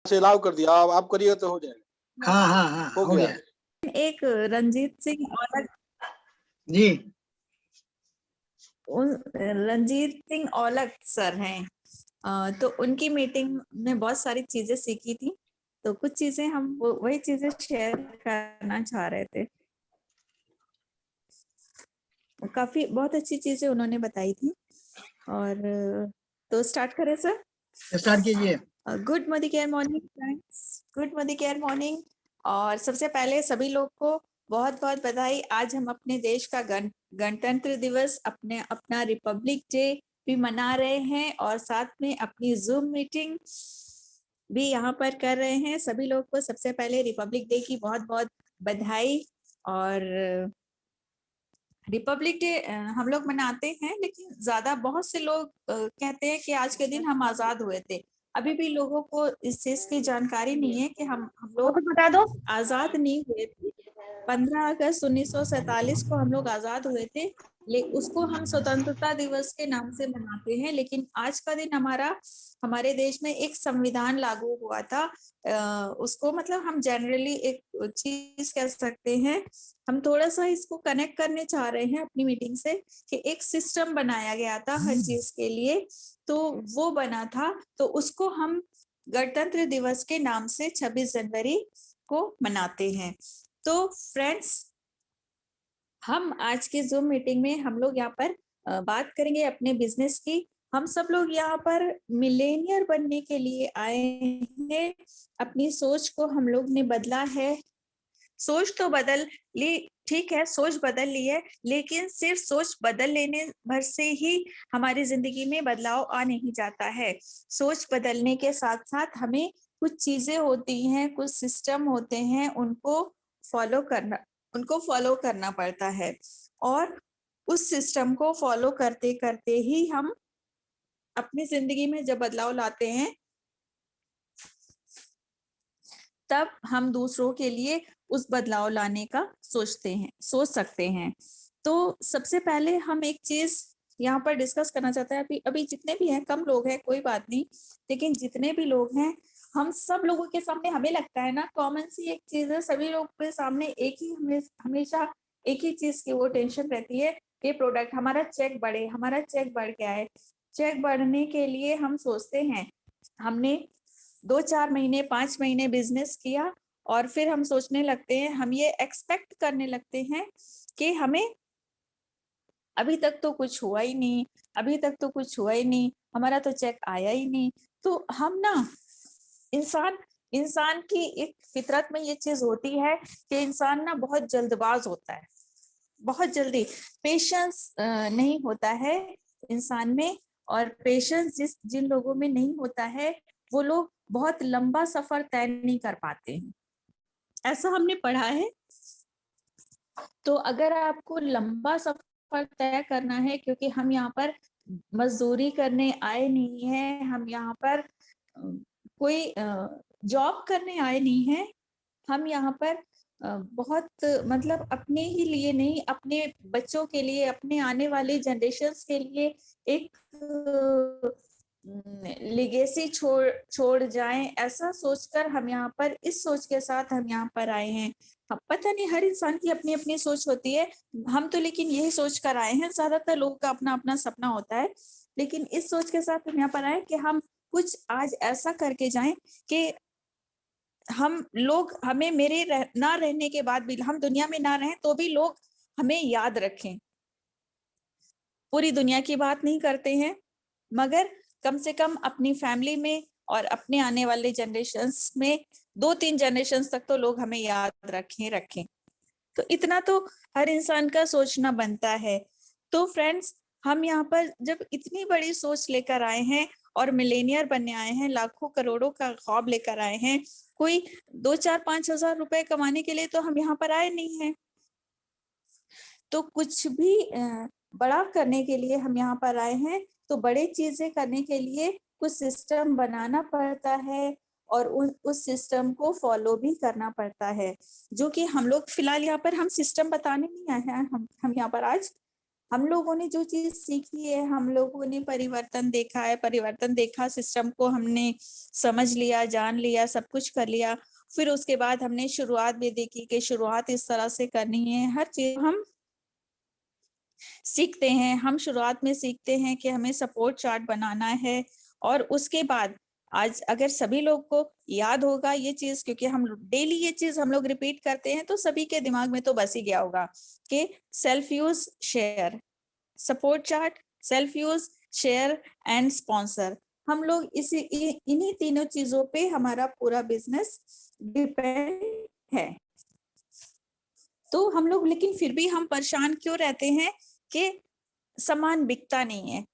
से अलाउ कर दिया, आप करिए तो हो जाएगा। हाँ हाँ हाँ हो हो गया। गया एक रणजीत सिंह औलख जी। रणजीत सिंह औलख सर हैं, तो उनकी मीटिंग में बहुत सारी चीजें सीखी थी, तो कुछ चीजें हम वही चीजें शेयर करना चाह रहे थे। काफी बहुत अच्छी चीजें उन्होंने बताई थी। और तो स्टार्ट करें सर? स्टार्ट कीजिए। Good Modi care morning friends, good Modi care morning. और सबसे पहले सभी लोग को बहुत बहुत बधाई। आज हम अपने देश का गणतंत्र दिवस, अपना रिपब्लिक डे भी मना रहे हैं और साथ में अपनी जूम मीटिंग भी यहाँ पर कर रहे हैं। सभी लोग को सबसे पहले रिपब्लिक डे की बहुत बहुत बधाई। और रिपब्लिक डे हम लोग मनाते हैं, लेकिन ज्यादा बहुत से लोग कहते हैं कि आज के दिन हम आजाद हुए थे। अभी भी लोगों को इस चीज की जानकारी नहीं है कि हम लोग बता दो। आजाद नहीं हुए थे। 15 अगस्त 1947 को हम लोग आजाद हुए थे, लेकिन उसको हम स्वतंत्रता दिवस के नाम से मनाते हैं। लेकिन आज का दिन हमारे देश में एक संविधान लागू हुआ था। उसको मतलब हम जनरली एक चीज कह सकते हैं, हम थोड़ा सा इसको कनेक्ट करने चाह रहे हैं अपनी मीटिंग से, कि एक सिस्टम बनाया गया था हर चीज के लिए, तो वो बना था, तो उसको हम गणतंत्र दिवस के नाम से 26 जनवरी को मनाते हैं। तो फ्रेंड्स, हम आज की जूम मीटिंग में हम लोग यहाँ पर बात करेंगे अपने बिजनेस की। हम सब लोग यहाँ पर मिलेनियर बनने के लिए आए हैं। अपनी सोच को हम लोग ने बदला है। सोच तो बदल ली, ठीक है, सोच बदल ली है, लेकिन सिर्फ सोच बदल लेने भर से ही हमारी जिंदगी में बदलाव आ नहीं जाता है। सोच बदलने के साथ साथ हमें कुछ चीजें होती हैं, कुछ सिस्टम होते हैं, उनको फॉलो करना पड़ता है। और उस सिस्टम को फॉलो करते करते ही हम अपनी जिंदगी में जब बदलाव लाते हैं, तब हम दूसरों के लिए उस बदलाव लाने का सोच सकते हैं। तो सबसे पहले हम एक चीज यहाँ पर डिस्कस करना चाहते हैं। अभी जितने भी हैं, कम लोग हैं कोई बात नहीं, लेकिन जितने भी लोग हैं, हम सब लोगों के सामने हमें लगता है ना, कॉमन सी एक चीज है, सभी लोग के सामने एक ही हमेशा एक ही चीज की वो टेंशन रहती है कि प्रोडक्ट हमारा चेक बढ़े, हमारा चेक बढ़ गया है। चेक बढ़ने के लिए हम सोचते हैं, हमने 2-4 महीने 5 महीने बिजनेस किया और फिर हम सोचने लगते हैं, हम ये एक्सपेक्ट करने लगते हैं कि हमें अभी तक तो कुछ हुआ ही नहीं, अभी तक तो कुछ हुआ ही नहीं, हमारा तो चेक आया ही नहीं। तो हम ना, इंसान की एक फितरत में ये चीज होती है कि इंसान ना बहुत जल्दबाज होता है, बहुत जल्दी, पेशेंस नहीं होता है इंसान में। और पेशेंस जिन लोगों में नहीं होता है, वो लोग बहुत लंबा सफर तय नहीं कर पाते हैं, ऐसा हमने पढ़ा है। तो अगर आपको लंबा सफर तय करना है, क्योंकि हम यहाँ पर मजदूरी करने आए नहीं है, हम यहाँ पर कोई जॉब करने आए नहीं है, हम यहाँ पर बहुत मतलब अपने ही लिए नहीं, अपने बच्चों के लिए, अपने आने वाले जनरेशन्स के लिए एक लिगेसी छोड़ जाएं, ऐसा सोचकर हम यहाँ पर, इस सोच के साथ हम यहाँ पर आए हैं। अब पता नहीं, हर इंसान की अपनी अपनी सोच होती है, हम तो लेकिन यही सोच कर आए हैं। ज्यादातर लोगों का अपना अपना सपना होता है, लेकिन इस सोच के साथ हम यहाँ पर आए कि हम कुछ आज ऐसा करके जाएं कि हम लोग, हमें ना रहने के बाद भी, हम दुनिया में ना रहें तो भी लोग हमें याद रखें। पूरी दुनिया की बात नहीं करते हैं, मगर कम से कम अपनी फैमिली में और अपने आने वाले जनरेशन्स में 2-3 जनरेशन्स तक तो लोग हमें याद रखें। तो इतना तो हर इंसान का सोचना बनता है। तो फ्रेंड्स, हम यहाँ पर जब इतनी बड़ी सोच लेकर आए हैं और मिलेनियर बनने आए हैं, लाखों करोड़ों का ख्वाब लेकर आए हैं, कोई 2-4-5 हजार रुपए कमाने के लिए तो हम यहाँ पर आए नहीं हैं। तो कुछ भी बड़ा करने के लिए हम यहाँ पर आए हैं, तो बड़े चीजें करने के लिए कुछ सिस्टम बनाना पड़ता है और उस सिस्टम को फॉलो भी करना पड़ता है, जो कि हम लोग फिलहाल यहाँ पर हम सिस्टम बताने नहीं आए हैं। हम यहाँ पर आज हम लोगों ने जो चीज सीखी है, हम लोगों ने परिवर्तन देखा है, परिवर्तन देखा, सिस्टम को हमने समझ लिया, जान लिया, सब कुछ कर लिया। फिर उसके बाद हमने शुरुआत भी देखी कि शुरुआत इस तरह से करनी है। हर चीज हम सीखते हैं। हम शुरुआत में सीखते हैं कि हमें सपोर्ट चार्ट बनाना है, और उसके बाद आज अगर सभी लोग को याद होगा ये चीज, क्योंकि हम डेली ये चीज हम लोग रिपीट करते हैं, तो सभी के दिमाग में तो बस ही गया होगा कि self use, share, support chart, self use, share and sponsor. हम लोग इन्हीं तीनों चीजों पे हमारा पूरा बिजनेस डिपेंड है। तो हम लोग, लेकिन फिर भी हम परेशान क्यों रहते हैं कि सामान बिकता नहीं है,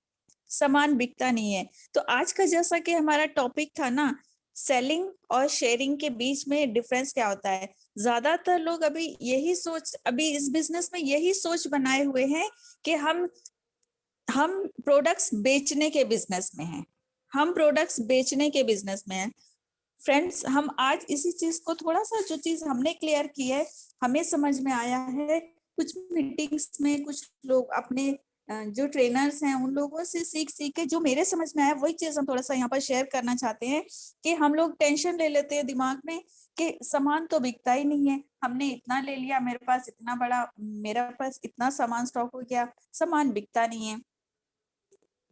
सामान बिकता नहीं है। तो आज का जैसा कि हमारा टॉपिक था ना, सेलिंग और शेयरिंग के बीच में डिफरेंस क्या होता है। ज्यादातर लोग अभी इस बिजनेस में यही सोच बनाए हुए हैं कि हम प्रोडक्ट्स बेचने के बिजनेस में हैं, हम प्रोडक्ट्स बेचने के बिजनेस में हैं। फ्रेंड्स, हम आज इसी चीज को थोड़ा सा, जो चीज हमने क्लियर की है, हमें समझ में आया है कुछ मीटिंग्स में, कुछ लोग अपने जो ट्रेनर्स हैं उन लोगों से सीख के जो मेरे समझ में आया, वही चीज हम थोड़ा सा यहाँ पर शेयर करना चाहते हैं। कि हम लोग टेंशन ले लेते हैं दिमाग में कि सामान तो बिकता ही नहीं है, हमने इतना ले लिया, मेरे पास इतना सामान स्टॉक हो गया, सामान बिकता नहीं है।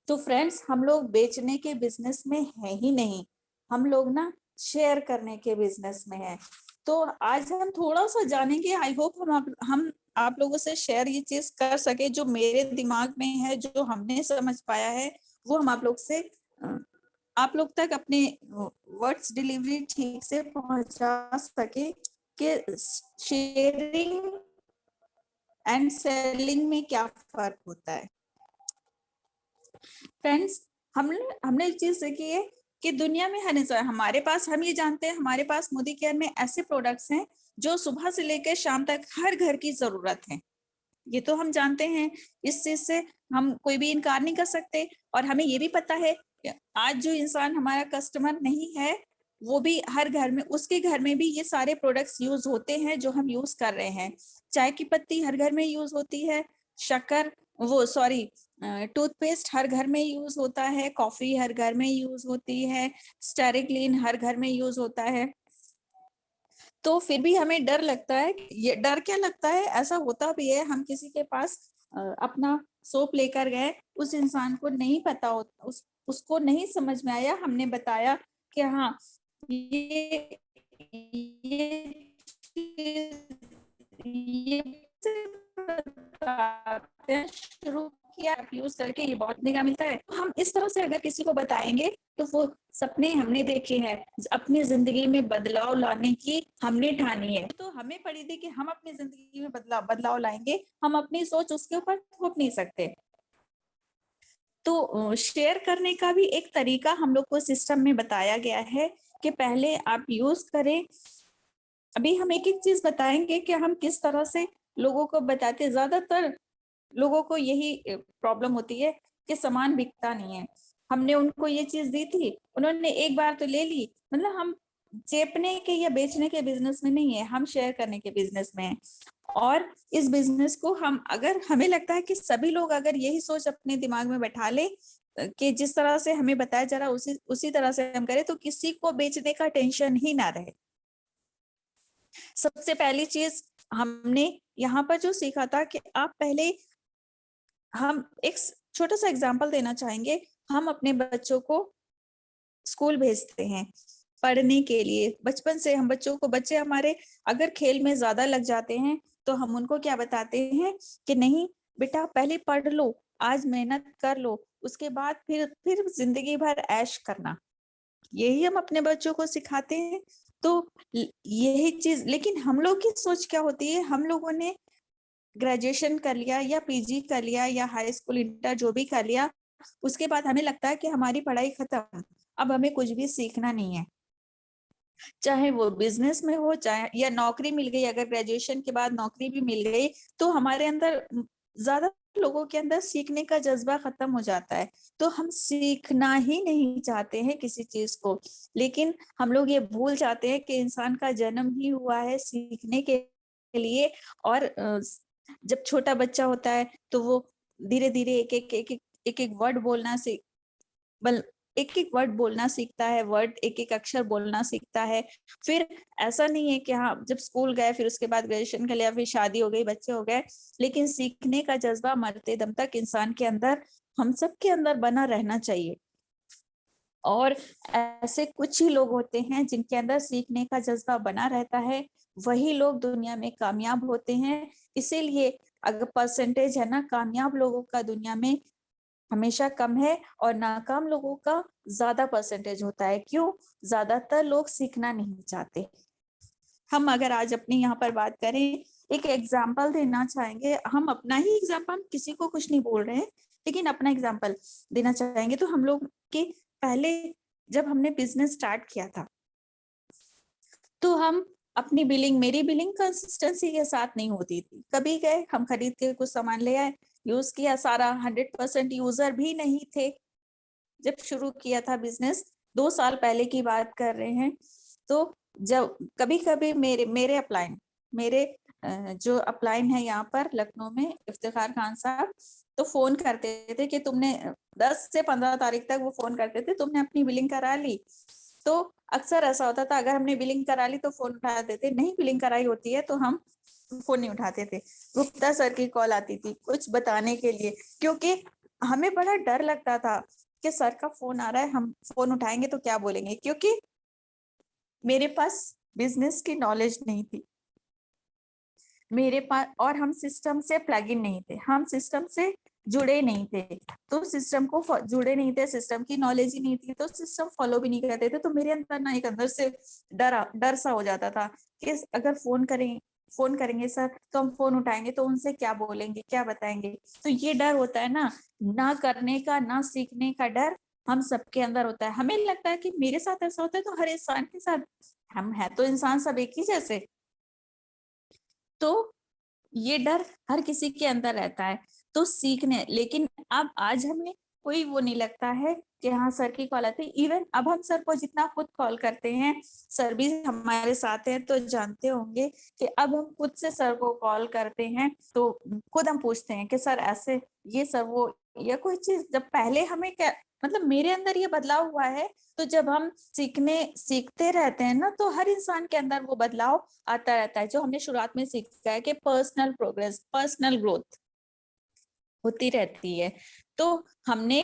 तो फ्रेंड्स, हम लोग बेचने के बिजनेस में है ही नहीं, हम लोग ना शेयर करने के बिजनेस में है। तो आज हम थोड़ा सा जानेंगे। आई होप हम आप लोगों से शेयर ये चीज कर सके, जो मेरे दिमाग में है, जो हमने समझ पाया है, वो हम आप लोग से आप लोग तक अपने वर्ड्स डिलीवरी ठीक से पहुंचा सके कि शेयरिंग एंड सेलिंग में क्या फर्क होता है। फ्रेंड्स, हमने एक चीज सीखी है कि दुनिया में हमारे पास, हम ये जानते हैं, हमारे पास मोदी केयर में ऐसे प्रोडक्ट्स हैं जो सुबह से लेकर शाम तक हर घर की जरूरत है। ये तो हम जानते हैं, इस चीज से हम कोई भी इनकार नहीं कर सकते। और हमें ये भी पता है कि आज जो इंसान हमारा कस्टमर नहीं है, वो भी हर घर में, उसके घर में भी ये सारे प्रोडक्ट्स यूज होते हैं जो हम यूज कर रहे हैं। चाय की पत्ती हर घर में यूज होती है, शक्कर टूथपेस्ट हर घर में यूज होता है, कॉफी हर घर में यूज होती है, स्टेरिक्लीन हर घर में यूज होता है। तो फिर भी हमें डर लगता है। ये डर क्या लगता है, ऐसा होता भी है, हम किसी के पास अपना सोप लेकर गए, उस इंसान को नहीं पता होता, उसको नहीं समझ में आया, हमने बताया कि हाँ ये शुरू किया, यूज करके ये बहुत महंगा मिलता है। हम इस तरह से अगर किसी को बताएंगे तो वो सपने हमने देखे हैं, अपनी जिंदगी में बदलाव लाने की हमने ठानी है। तो हमें पड़ी थी कि हम अपनी जिंदगी में बदलाव लाएंगे, हम अपनी सोच उसके ऊपर थोप नहीं सकते। तो शेयर करने का भी एक तरीका हम लोग को सिस्टम में बताया गया है कि पहले आप यूज करें। अभी हम एक एक चीज बताएंगे कि हम किस तरह से लोगों को बताते। ज्यादातर लोगों को यही प्रॉब्लम होती है कि सामान बिकता नहीं है। हमने उनको ये चीज दी थी, उन्होंने एक बार तो ले ली, मतलब हम चेपने के या बेचने के बिजनेस में नहीं है, हम शेयर करने के बिजनेस में है। और इस बिजनेस को अगर हमें लगता है कि सभी लोग अगर यही सोच अपने दिमाग में बैठा ले कि जिस तरह से हमें बताया जा रहा उसी तरह से हम करें, तो किसी को बेचने का टेंशन ही ना रहे। सबसे पहली चीज हमने यहाँ पर जो सीखा था कि आप पहले, हम एक छोटा सा एग्जांपल देना चाहेंगे। हम अपने बच्चों को स्कूल भेजते हैं पढ़ने के लिए। बचपन से हम बच्चे हमारे अगर खेल में ज्यादा लग जाते हैं तो हम उनको क्या बताते हैं कि नहीं बेटा, पहले पढ़ लो, आज मेहनत कर लो, उसके बाद फिर जिंदगी भर ऐश करना। यही हम अपने बच्चों को सिखाते हैं। तो यही चीज, लेकिन हम लोग की सोच क्या होती है, हम लोगों ने ग्रेजुएशन कर लिया या पीजी कर लिया या हाई स्कूल इंटर जो भी कर लिया, उसके बाद हमें लगता है कि हमारी पढ़ाई खत्म, अब हमें कुछ भी सीखना नहीं है। चाहे वो बिजनेस में हो, चाहे या नौकरी मिल गई, अगर ग्रेजुएशन के बाद नौकरी भी मिल गई तो हमारे अंदर, ज्यादा लोगों के अंदर सीखने का जज्बा खत्म हो जाता है। तो हम सीखना ही नहीं चाहते हैं किसी चीज को। लेकिन हम लोग ये भूल जाते हैं कि इंसान का जन्म ही हुआ है सीखने के लिए। और जब छोटा बच्चा होता है तो वो धीरे धीरे एक एक वर्ड बोलना एक एक वर्ड बोलना सीखता है, एक एक अक्षर बोलना सीखता है। फिर ऐसा नहीं है कि हाँ जब स्कूल गए फिर उसके बाद ग्रेजुएशन कर लिया, फिर शादी हो गई, बच्चे हो गए, लेकिन सीखने का जज्बा मरते दम तक इंसान के अंदर, हम सब के अंदर बना रहना चाहिए। और ऐसे कुछ ही लोग होते हैं जिनके अंदर सीखने का जज्बा बना रहता है, वही लोग दुनिया में कामयाब होते हैं। इसीलिए अगर परसेंटेज है ना, कामयाब लोगों का दुनिया में हमेशा कम है और नाकाम लोगों का ज्यादा परसेंटेज होता है। क्यों? ज्यादातर लोग सीखना नहीं चाहते। हम अगर आज अपनी यहाँ पर बात करें, एक एग्जाम्पल देना चाहेंगे, हम अपना ही एग्जाम्पल, किसी को कुछ नहीं बोल रहे हैं, लेकिन अपना एग्जाम्पल देना चाहेंगे। तो हम लोग के पहले जब हमने बिजनेस स्टार्ट किया था, तो हम अपनी बिलिंग, मेरी बिलिंग कंसिस्टेंसी के साथ नहीं होती थी। कभी गए, हम खरीद के कुछ सामान ले आए, यूज किया, सारा 100% यूजर भी नहीं थे। जब शुरू किया था बिजनेस, 2 साल पहले की बात कर रहे हैं, तो जब कभी कभी मेरे अपलाइन, मेरे जो अपलाइन है यहाँ पर लखनऊ में, इफ्तिखार खान साहब, तो फोन करते थे कि तुमने 10 से 15 तारीख तक वो फोन करते थे, तुमने अपनी बिलिंग करा ली? तो अक्सर ऐसा होता था, अगर हमने बिलिंग करा ली तो फोन उठा देते, नहीं बिलिंग कराई होती है तो हम फोन नहीं उठाते थे। गुप्ता सर की कॉल आती थी कुछ बताने के लिए, क्योंकि हमें बड़ा डर लगता था कि सर का फोन आ रहा है, हम फोन उठाएंगे तो क्या बोलेंगे, क्योंकि मेरे पास बिजनेस की नॉलेज नहीं थी मेरे पास, और हम सिस्टम से प्लग इन नहीं थे, हम सिस्टम से जुड़े नहीं थे, तो सिस्टम को जुड़े नहीं थे, सिस्टम की नॉलेज ही नहीं थी, तो सिस्टम फॉलो भी नहीं करते थे। तो मेरे अंदर ना एक अंदर से डर सा हो जाता था कि अगर फोन करेंगे सर तो हम फोन उठाएंगे तो उनसे क्या बोलेंगे, क्या बताएंगे। तो ये डर होता है ना करने का, ना सीखने का डर हम सबके अंदर होता है। हमें लगता है कि मेरे साथ ऐसा होता है तो हर इंसान के साथ, हम है तो इंसान सब एक ही जैसे, तो ये डर हर किसी के अंदर रहता है। तो सीखने, लेकिन अब आज हमें कोई वो नहीं लगता है कि हाँ सर की कॉल आती है। इवन अब हम सर को जितना खुद कॉल करते हैं, सर भी हमारे साथ हैं तो जानते होंगे कि अब हम खुद से सर को कॉल करते हैं तो खुद हम पूछते हैं कि सर ऐसे, ये सर वो, या कोई चीज जब पहले हमें मतलब मेरे अंदर ये बदलाव हुआ है। तो जब हम सीखते रहते हैं ना, तो हर इंसान के अंदर वो बदलाव आता रहता है, जो हमने शुरुआत में सीखा है कि पर्सनल प्रोग्रेस, पर्सनल ग्रोथ होती रहती है। तो हमने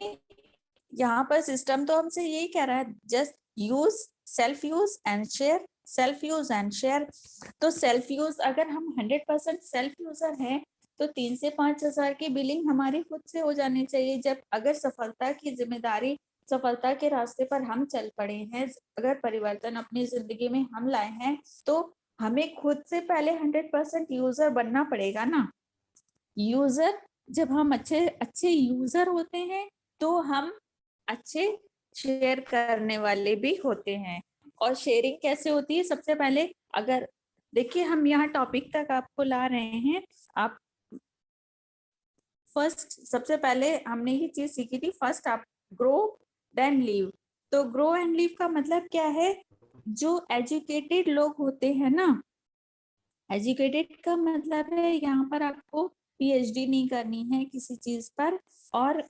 यहाँ पर सिस्टम तो हमसे यही कह रहा है, just use, self use and share, self use and share. तो सेल्फ यूज, अगर हम 100% सेल्फ यूजर हैं तो 3 से 5 हजार की बिलिंग हमारी खुद से हो जानी चाहिए। जब अगर सफलता की जिम्मेदारी, सफलता के रास्ते पर हम चल पड़े हैं, अगर परिवर्तन अपनी जिंदगी में हम लाए हैं, तो हमें खुद से पहले 100% यूजर बनना पड़ेगा ना। यूजर, जब हम अच्छे अच्छे यूजर होते हैं तो हम अच्छे शेयर करने वाले भी होते हैं। और शेयरिंग कैसे होती है? सबसे पहले अगर देखिए, हम यहाँ टॉपिक तक आपको ला रहे हैं, आप फर्स्ट, सबसे पहले हमने ये चीज सीखी थी, फर्स्ट आप ग्रो देन लीव। तो ग्रो एंड लीव का मतलब क्या है? जो एजुकेटेड लोग होते हैं ना, एजुकेटेड का मतलब है यहाँ पर आपको पीएचडी नहीं करनी है किसी चीज पर, और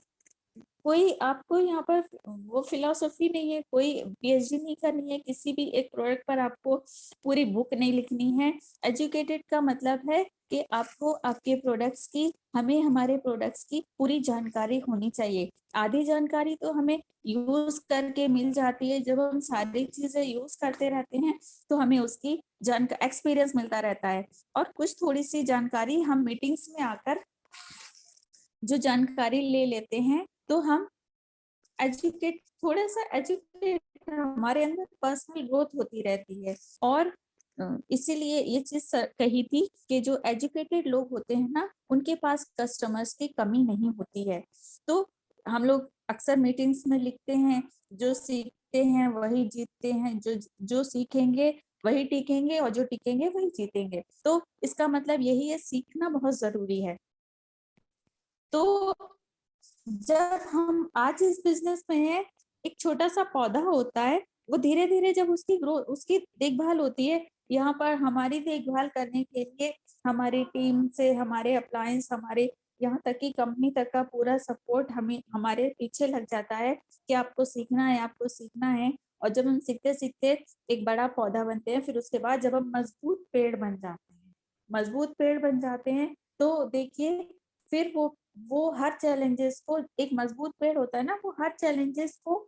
कोई आपको यहाँ पर वो फिलॉसफी नहीं है, कोई पीएचडी नहीं करनी है, किसी भी एक प्रोडक्ट पर आपको पूरी बुक नहीं लिखनी है। एजुकेटेड का मतलब है कि आपको आपके प्रोडक्ट्स की, हमें हमारे प्रोडक्ट्स की पूरी जानकारी होनी चाहिए। आधी जानकारी तो हमें यूज करके मिल जाती है, जब हम सारी चीजें यूज करते रहते हैं तो हमें उसकी एक्सपीरियंस मिलता रहता है। और कुछ थोड़ी सी जानकारी हम मीटिंग्स में आकर जो जानकारी ले लेते हैं, तो हम एजुकेट, थोड़ा सा एजुकेट, हमारे अंदर पर्सनल ग्रोथ होती रहती है। और इसीलिए ये चीज कही थी कि जो एजुकेटेड लोग होते हैं ना, उनके पास कस्टमर्स की कमी नहीं होती है। तो हम लोग अक्सर मीटिंग्स में लिखते हैं, जो सीखते हैं वही जीतते हैं, जो सीखेंगे वही टिकेंगे, और जो टिकेंगे वही जीतेंगे। तो इसका मतलब यही है, सीखना बहुत जरूरी है। तो जब हम आज इस बिजनेस में हैं, एक छोटा सा पौधा होता है, वो धीरे धीरे जब उसकी ग्रोथ, उसकी देखभाल होती है, यहाँ पर हमारी देखभाल करने के लिए हमारी टीम से, हमारे अप्लायंस, हमारे यहाँ तक कि कंपनी तक का पूरा सपोर्ट हमें हमारे पीछे लग जाता है कि आपको सीखना है, आपको सीखना है। और जब हम सीखते सीखते एक बड़ा पौधा बनते हैं, फिर उसके बाद जब हम मजबूत पेड़ बन जाते हैं, मजबूत पेड़ बन जाते हैं, तो देखिए फिर वो हर चैलेंजेस को, एक मजबूत पेड़ होता है ना, वो हर चैलेंजेस को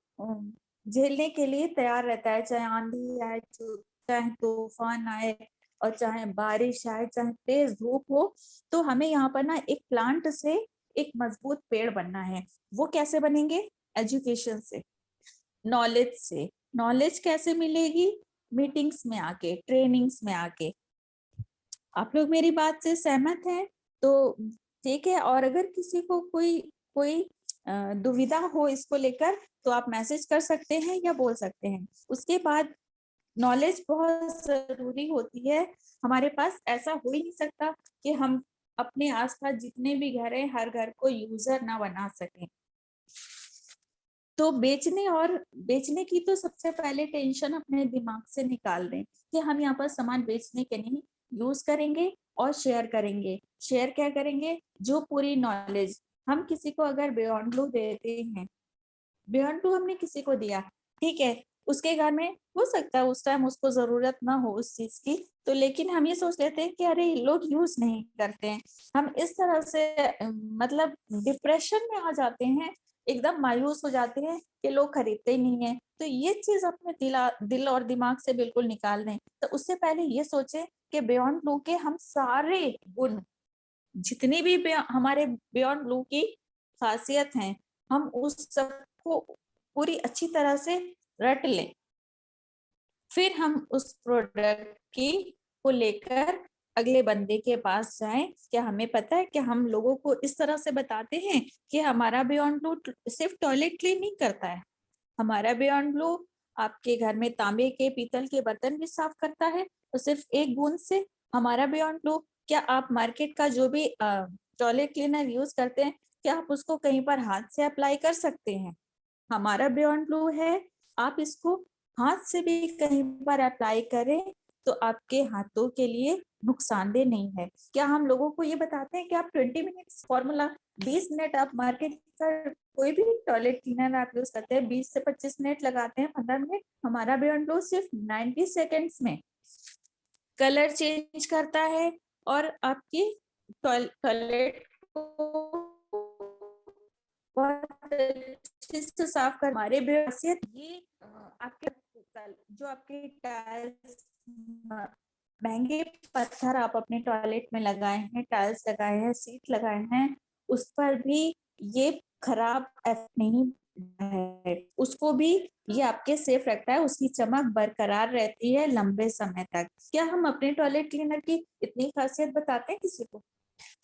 झेलने के लिए तैयार रहता है, चाहे आंधी आए, चाहे तूफान आए, और चाहे बारिश आए, चाहे तेज धूप हो। तो हमें यहाँ पर ना एक प्लांट से एक मजबूत पेड़ बनना है। वो कैसे बनेंगे? एजुकेशन से, नॉलेज से। नॉलेज कैसे मिलेगी? मीटिंग्स में आके, ट्रेनिंग्स में आके। आप लोग मेरी बात से सहमत हैं? तो ठीक है। और अगर किसी को कोई कोई दुविधा हो इसको लेकर, तो आप मैसेज कर सकते हैं या बोल सकते हैं। उसके बाद नॉलेज बहुत जरूरी होती है हमारे पास। ऐसा हो ही नहीं सकता कि हम अपने आसपास जितने भी घर हैं, हर घर को यूजर ना बना सकें। तो बेचने की तो सबसे पहले टेंशन अपने दिमाग से निकाल दें कि हम यहाँ पर सामान बेचने के नहीं, यूज करेंगे और शेयर करेंगे। शेयर क्या करेंगे? जो पूरी नॉलेज हम किसी को अगर बियॉन्ड ब्लू देते हैं, बियॉन्ड ब्लू हमने किसी को दिया, ठीक है, उसके घर में हो सकता है उस टाइम उसको जरूरत ना हो उस चीज की, तो लेकिन हम ये सोच लेते हैं कि अरे लोग यूज नहीं करते हैं। हम इस तरह से मतलब डिप्रेशन में आ जाते हैं, एकदम मायूस हो जाते हैं कि लोग खरीदते ही नहीं है। तो ये चीज अपने दिल और दिमाग से बिल्कुल निकाल दें। तो उससे पहले ये सोचें कि बियॉन्ड ब्लू के हम सारे गुण, जितनी भी हमारे बियॉन्ड ब्लू की खासियत हैं, हम उस सबको पूरी अच्छी तरह से रट लें। फिर हम उस प्रोडक्ट की को लेकर अगले बंदे के पास जाएं। क्या हमें पता है कि हम लोगों को इस तरह से बताते हैं कि हमारा बियॉन्ड ब्लू सिर्फ टॉयलेट क्लीन नहीं करता है, हमारा बियॉन्ड ब्लू आपके घर में तांबे के, पीतल के बर्तन भी साफ करता है। तो सिर्फ एक बूंद से हमारा बियॉन्ड ब्लू, क्या आप मार्केट का जो भी टॉयलेट क्लीनर यूज करते हैं, क्या आप उसको कहीं पर हाथ से अप्लाई कर सकते हैं? हमारा बियॉन्ड ब्लू है, आप इसको हाथ से भी कहीं पर अप्लाई करें तो आपके हाथों के लिए नुकसानदेह नहीं है। क्या हम लोगों को ये बताते हैं कि आप 20 मिनट्स फॉर्मूला, 20 मिनट आप मार्केट का कोई भी टॉयलेट क्लीनर आप यूज करते हैं, 20 से 25 मिनट लगाते हैं, 15 मिनट। हमारा बियॉन्ड ब्लू सिर्फ 90 सेकेंड्स में कलर चेंज करता है और आपकी टॉयलेट को बहुत अच्छे से साफ कर। हमारे खासियत ये आपके जो आपके टाइल्स, महंगे पत्थर आप अपने टॉयलेट में लगाए हैं, टाइल्स लगाए हैं, सीट लगाए हैं, उस पर भी ये खराब इफेक्ट नहीं है, उसको भी ये आपके सेफ रखता है, उसकी चमक बरकरार रहती है लंबे समय तक। क्या हम अपने टॉयलेट क्लीनर की इतनी खासियत बताते हैं किसी को?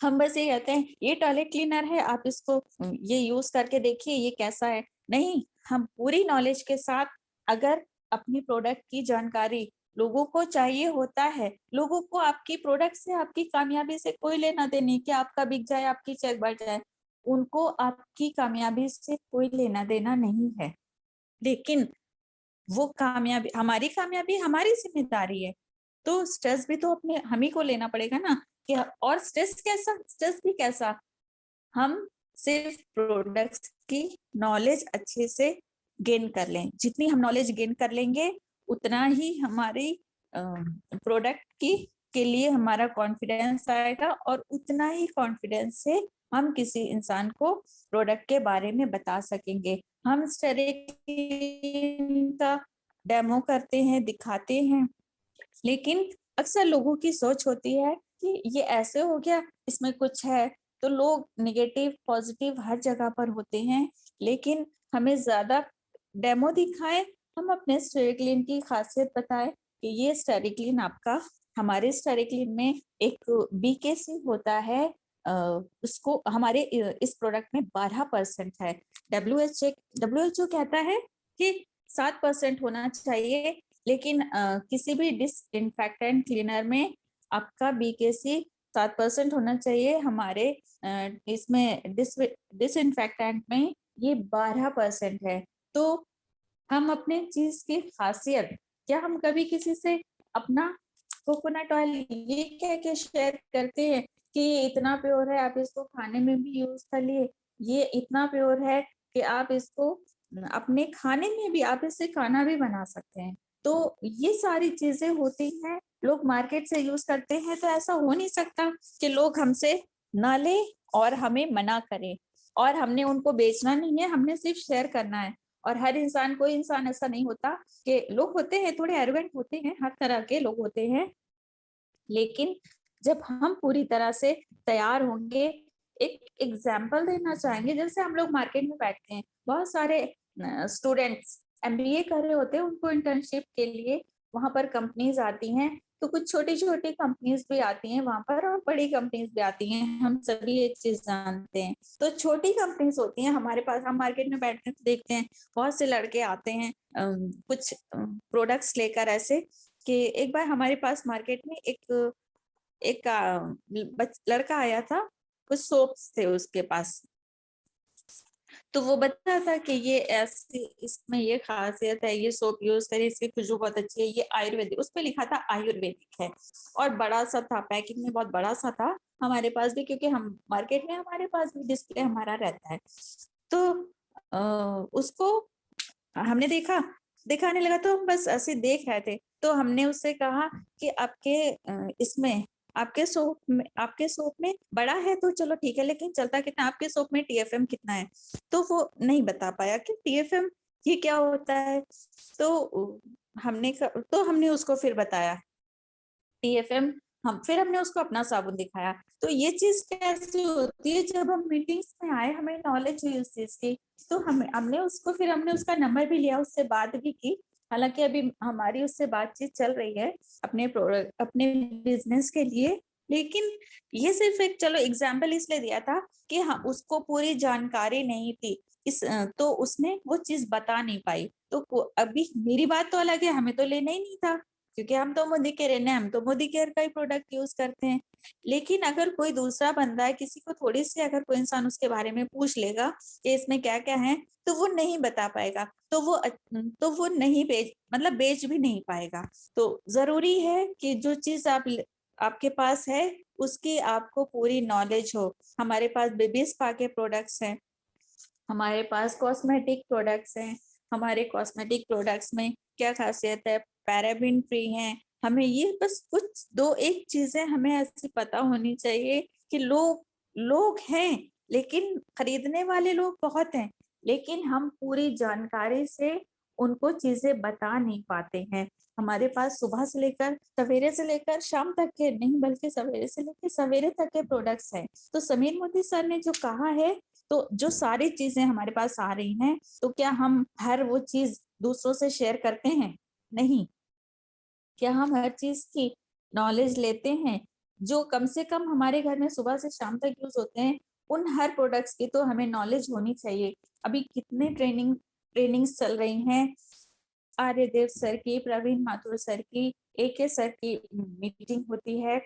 हम बस ये कहते हैं ये टॉयलेट क्लीनर है, आप इसको ये यूज करके देखिए ये कैसा है। नहीं, हम पूरी नॉलेज के साथ, अगर अपनी प्रोडक्ट की जानकारी लोगों को चाहिए होता है, लोगों को आपकी प्रोडक्ट से, आपकी कामयाबी से कोई लेना देनी, कि आपका बिक जाए, आपकी चेक बढ़ जाए, उनको आपकी कामयाबी से कोई लेना देना नहीं है। लेकिन वो कामयाबी, हमारी कामयाबी हमारी जिम्मेदारी है, तो स्ट्रेस भी तो अपने हम ही को लेना पड़ेगा ना। कि और स्ट्रेस कैसा? स्ट्रेस भी कैसा? हम सिर्फ प्रोडक्ट्स की नॉलेज अच्छे से गेन कर लें। जितनी हम नॉलेज गेन कर लेंगे, उतना ही हमारी प्रोडक्ट की के लिए हमारा कॉन्फिडेंस आएगा, और उतना ही कॉन्फिडेंस से हम किसी इंसान को प्रोडक्ट के बारे में बता सकेंगे। हम स्टेरिक का डेमो करते हैं, दिखाते हैं, लेकिन अक्सर लोगों की सोच होती है कि ये ऐसे हो गया, इसमें कुछ है। तो लोग नेगेटिव पॉजिटिव हर जगह पर होते हैं, लेकिन हमें ज्यादा डेमो दिखाएं, हम अपने स्टेरिक्लीन की खासियत बताएं कि ये स्टेरिक्लीन आपका, हमारे स्टेरिक्लीन में एक बीकेसी होता है, उसको हमारे इस प्रोडक्ट में 12% है। WHO कहता है कि 7% होना चाहिए, लेकिन किसी भी डिसइंफेक्टेंट क्लीनर में आपका बीकेसी 7% होना चाहिए। हमारे इसमें डिसइंफेक्टेंट में ये 12% है। तो हम अपने चीज की खासियत, क्या हम कभी किसी से अपना कोकोनट ऑयल ये कह के शेयर करते हैं कि ये इतना प्योर है, आप इसको खाने में भी यूज कर लिए, ये इतना प्योर है कि आप इसको अपने खाने में भी, आप इससे खाना भी बना सकते हैं। तो ये सारी चीजें होती हैं, लोग मार्केट से यूज करते हैं। तो ऐसा हो नहीं सकता कि लोग हमसे ना ले और हमें मना करें, और हमने उनको बेचना नहीं है, हमने सिर्फ शेयर करना है। और हर इंसान, कोई इंसान ऐसा नहीं होता, कि लोग होते हैं थोड़े एरोगेंट होते हैं, हर तरह के लोग होते हैं, लेकिन जब हम पूरी तरह से तैयार होंगे, एक एग्जाम्पल देना चाहेंगे, जैसे हम लोग मार्केट में बैठते हैं, बहुत सारे स्टूडेंट्स एमबीए कर रहे होते हैं, उनको इंटर्नशिप के लिए वहां पर कंपनीज आती हैं, तो कुछ छोटी छोटी कंपनीज भी आती हैं वहां पर, और बड़ी कंपनीज भी आती हैं, हम सभी एक चीज जानते हैं। तो छोटी कंपनीज होती हैं हमारे पास, हम मार्केट में बैठते हैं तो देखते हैं बहुत से लड़के आते हैं कुछ प्रोडक्ट्स लेकर, ऐसे कि एक बार हमारे पास मार्केट में एक एक लड़का आया था, कुछ सोप्स थे उसके पास, तो वो बता रहा था कि ये ऐसी, इसमें ये खासियत है, ये सोप यूज करें, इसकी खुशबू बहुत अच्छी है, ये आयुर्वेदिक, उस पे लिखा था आयुर्वेदिक है, और बड़ा सा था, पैकिंग में बहुत बड़ा सा था, हमारे पास भी, क्योंकि हम मार्केट में हमारे पास भी डिस्प्ले हमारा रहता है। तो उसको हमने देखा, दिखाने लगा, तो हम बस ऐसे देख रहे थे, तो हमने उससे कहा कि इसमें आपके सोप में बड़ा है तो चलो ठीक है, लेकिन चलता कितना, आपके सोप में टीएफएम कितना है? तो वो नहीं बता पाया कि टीएफएम ये क्या होता है। तो हमने उसको फिर बताया टीएफएम, फिर हमने उसको अपना साबुन दिखाया। तो ये चीज कैसे होती है, जब हम मीटिंग्स में आए, हमें नॉलेज हुई उस चीज की, तो हमने उसका नंबर भी लिया, उससे बात भी की। हालांकि अभी हमारी उससे बातचीत चल रही है अपने बिजनेस के लिए, लेकिन ये सिर्फ एक, चलो एग्जाम्पल इसलिए दिया था कि हाँ, उसको पूरी जानकारी नहीं थी, तो उसने वो चीज बता नहीं पाई। तो अभी मेरी बात तो अलग है, हमें तो लेना ही नहीं था, क्योंकि हम तो मोदी केयर है, हम तो मोदी केयर का ही प्रोडक्ट यूज करते हैं। लेकिन अगर कोई दूसरा बंदा है, किसी को थोड़ी सी, अगर कोई इंसान उसके बारे में पूछ लेगा कि इसमें क्या क्या है, तो वो नहीं बता पाएगा, तो वो नहीं बेच भी नहीं पाएगा। तो जरूरी है कि जो चीज आपके पास है उसकी आपको पूरी नॉलेज हो। हमारे पास बेबी स्पा के प्रोडक्ट्स हैं, हमारे पास कॉस्मेटिक प्रोडक्ट्स हैं, हमारे कॉस्मेटिक प्रोडक्ट्स में क्या खासियत है, पैराबिन फ्री हैं। हमें ये बस कुछ दो एक चीजें हमें ऐसी पता होनी चाहिए कि लोग हैं, लेकिन खरीदने वाले लोग बहुत हैं, लेकिन हम पूरी जानकारी से उनको चीजें बता नहीं पाते हैं। हमारे पास सवेरे से लेकर शाम तक के नहीं, बल्कि सवेरे से लेकर सवेरे तक के प्रोडक्ट्स हैं। तो समीर मोदी सर ने जो कहा है, तो जो सारी चीजें हमारे पास आ रही हैं, तो क्या हम हर वो चीज दूसरों से शेयर करते हैं? नहीं। क्या हम हर चीज की नॉलेज लेते हैं? जो कम से कम हमारे घर में सुबह से शाम तक यूज होते हैं, उन हर प्रोडक्ट्स की तो हमें नॉलेज होनी चाहिए। अभी कितने ट्रेनिंग्स चल रही हैं, आर्यदेव सर की, प्रवीण माथुर सर की, एके सर की मीटिंग होती है।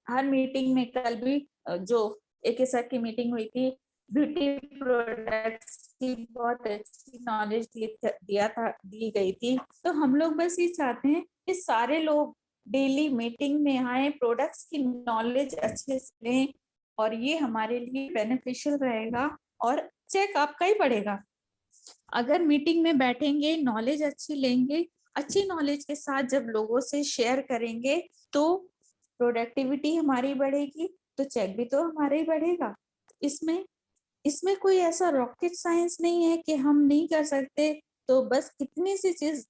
हर मीटिंग में, कल भी जो एके सर की मीटिंग हुई थी, ब्यूटी प्रोडक्ट्स की बहुत अच्छी नॉलेज दी गई थी। तो हम लोग बस ये चाहते हैं कि सारे लोग डेली मीटिंग में आए, प्रोडक्ट्स की नॉलेज अच्छे से लें, और ये हमारे लिए बेनिफिशियल रहेगा, और चेक आपका ही पड़ेगा। अगर मीटिंग में बैठेंगे, नॉलेज अच्छी लेंगे, अच्छी नॉलेज के साथ जब लोगों से शेयर करेंगे, तो प्रोडक्टिविटी हमारी बढ़ेगी, तो चेक भी तो हमारा ही बढ़ेगा। इसमें कोई ऐसा रॉकेट साइंस नहीं है कि हम नहीं कर सकते। तो बस इतनी सी चीज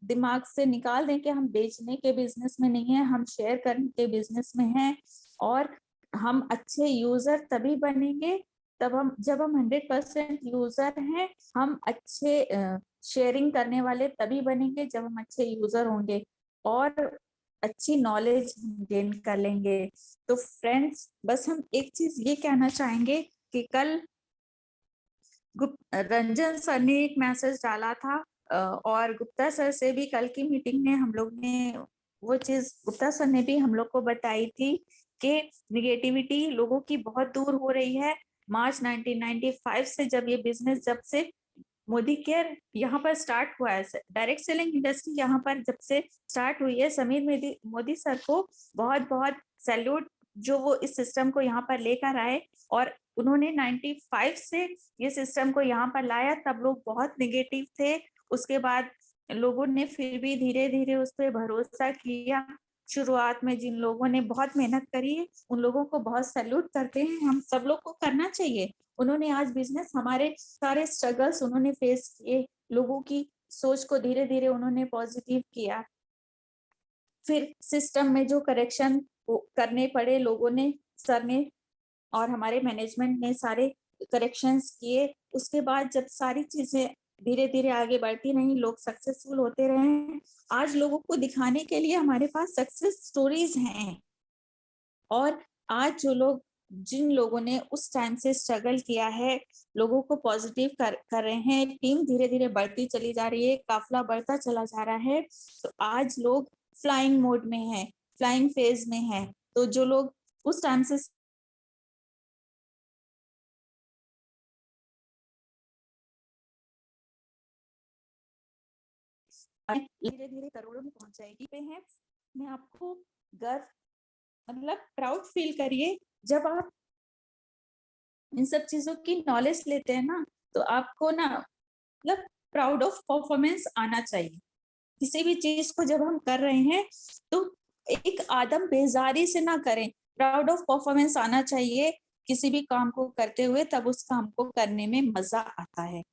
दिमाग से निकाल दें कि हम बेचने के बिजनेस में नहीं है, हम शेयर करने के बिजनेस में हैं, और हम अच्छे यूजर तभी बनेंगे जब हम 100% यूजर हैं। हम अच्छे शेयरिंग करने वाले तभी बनेंगे जब हम अच्छे यूजर होंगे, और अच्छी नॉलेज गेन कर लेंगे। तो फ्रेंड्स, बस हम एक चीज ये कहना चाहेंगे कि कल रंजन सर ने एक मैसेज डाला था, और गुप्ता सर से भी कल की मीटिंग में हम लोग ने वो चीज, गुप्ता सर ने भी हम लोग को बताई थी कि निगेटिविटी लोगों की बहुत दूर हो रही है। मार्च 1995 से जब से मोदी केयर यहाँ पर स्टार्ट हुआ है, डायरेक्ट सेलिंग इंडस्ट्री यहाँ पर जब से स्टार्ट हुई है, समीर मोदी सर को बहुत बहुत सैल्यूट जो वो इस सिस्टम को यहाँ पर लेकर आए, और उन्होंने 95 से ये सिस्टम को यहाँ पर लाया। तब लोग बहुत नेगेटिव थे, उसके बाद लोगों ने फिर भी धीरे धीरे उस पर भरोसा किया। शुरुआत में जिन लोगों ने बहुत मेहनत करी है उन लोगों को बहुत सैल्यूट करते हैं, हम सब लोग को करना चाहिए। उन्होंने आज बिजनेस, हमारे सारे स्ट्रगल्स उन्होंने फेस किए, लोगों की सोच को धीरे धीरे उन्होंने पॉजिटिव किया। फिर सिस्टम में जो करेक्शन करने पड़े लोगों ने, सर ने और हमारे मैनेजमेंट ने सारे करेक्शंस किए। उसके बाद जब सारी चीजें धीरे धीरे आगे बढ़ती रही, लोग सक्सेसफुल होते रहे। आज लोगों को दिखाने के लिए हमारे पास सक्सेस स्टोरीज हैं, और आज जो लोग, जिन लोगों ने उस टाइम से स्ट्रगल किया है, लोगों को पॉजिटिव कर रहे हैं। टीम धीरे धीरे बढ़ती चली जा रही है, काफिला बढ़ता चला जा रहा है। तो आज लोग फ्लाइंग मोड में है, फ्लाइंग फेज में है। तो जो लोग उस टाइम से धीरे धीरे करोड़ों में पहुंच जाएगी पे है। मैं आपको गर्व, मतलब प्राउड फील करिए जब आप इन सब चीजों की नॉलेज लेते हैं ना, तो आपको ना मतलब प्राउड ऑफ परफॉर्मेंस आना चाहिए। किसी भी चीज को जब हम कर रहे हैं तो एक आदम बेजारी से ना करें, प्राउड ऑफ परफॉर्मेंस आना चाहिए किसी भी काम को करते हुए, तब उस काम को करने में मजा आता है।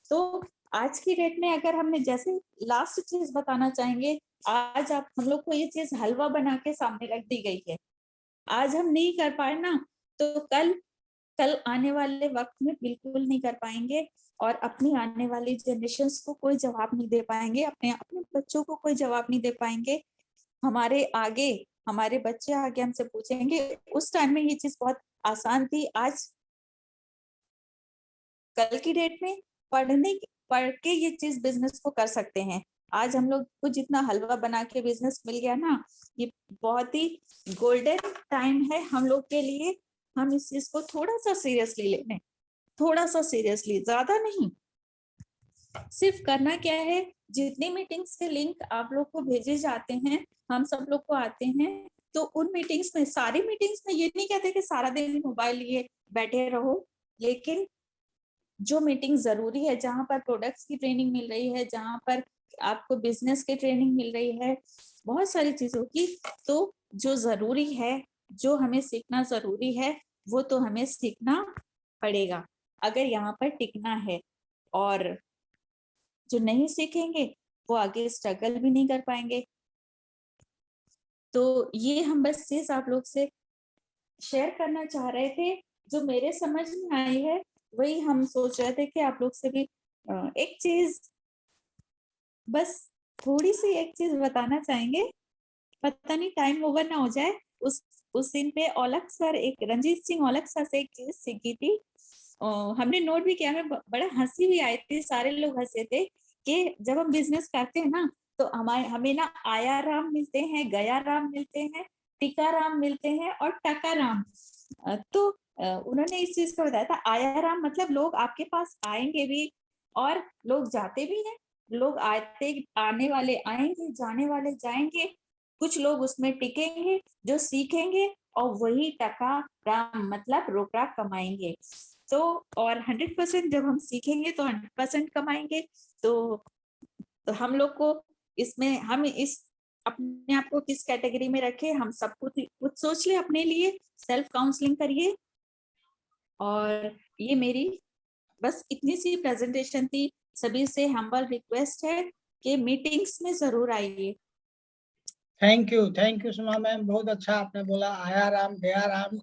तो आज की डेट में अगर हमने, जैसे लास्ट चीज बताना चाहेंगे, आज आप हम लोग को ये चीज हलवा बना के सामने रख दी गई है। आज हम नहीं कर पाए ना, तो कल आने वाले वक्त में बिल्कुल नहीं कर पाएंगे, और अपनी आने वाली जनरेशंस को कोई जवाब नहीं दे पाएंगे, अपने अपने बच्चों को कोई जवाब नहीं दे पाएंगे। हमारे बच्चे आगे हमसे पूछेंगे। उस टाइम में ये चीज बहुत आसान थी, आज कल की डेट में पढ़ के ये चीज बिजनेस को कर सकते हैं। आज हम लोग को जितना हलवा बना के बिजनेस मिल गया ना, ये बहुत ही गोल्डन टाइम है हम लोग के लिए। हम इस चीज को थोड़ा सा सीरियसली ले लें, थोड़ा सा सीरियसली, ज्यादा नहीं। सिर्फ करना क्या है, जितनी मीटिंग्स के लिंक आप लोग को भेजे जाते हैं, हम सब लोग को आते हैं, तो उन मीटिंग्स में, सारी मीटिंग्स में ये नहीं कहते कि सारा दिन मोबाइल लिए बैठे रहो, लेकिन जो मीटिंग जरूरी है, जहां पर प्रोडक्ट्स की ट्रेनिंग मिल रही है, जहां पर आपको बिजनेस की ट्रेनिंग मिल रही है, बहुत सारी चीजों की, तो जो जरूरी है, जो हमें सीखना जरूरी है, वो तो हमें सीखना पड़ेगा अगर यहाँ पर टिकना है। और जो नहीं सीखेंगे वो आगे स्ट्रगल भी नहीं कर पाएंगे। तो ये हम बस चीज आप लोग से शेयर करना चाह रहे थे, जो मेरे समझ में आई है वही हम सोच रहे थे कि आप लोग से भी एक चीज, बस थोड़ी सी एक चीज बताना चाहेंगे। पता नहीं टाइम ओवर ना हो जाए। उस दिन पे औलख सर, एक रणजीत सिंह औलख सर से एक चीज सीखी थी, हमने नोट भी किया, हमें बड़ा हंसी भी आई थी, सारे लोग हंसे थे कि जब हम बिजनेस करते हैं ना, तो हमें ना आया राम मिलते हैं, गया राम मिलते हैं, टिका राम मिलते हैं और टका राम। तो उन्होंने इस चीज को बताया था, आया राम मतलब लोग आपके पास आएंगे भी और लोग जाते भी हैं। लोग आने वाले आएंगे, जाने वाले जाएंगे, कुछ लोग उसमें टिकेंगे जो सीखेंगे, और वही टका राम मतलब रोकड़ा कमाएंगे। तो और 100% जब हम सीखेंगे तो 100% कमाएंगे। तो हम लोग को इसमें, हम इस अपने आप को किस कैटेगरी में रखे, हम सब कुछ सोच ले अपने लिए, सेल्फ काउंसलिंग करिए। और ये मेरी बस इतनी सी प्रेजेंटेशन थी। सभी से हम्बल रिक्वेस्ट है कि मीटिंग्स में जरूर आइए। थैंक यू सुमा मैम, बहुत अच्छा आपने बोला, आया राम गया राम।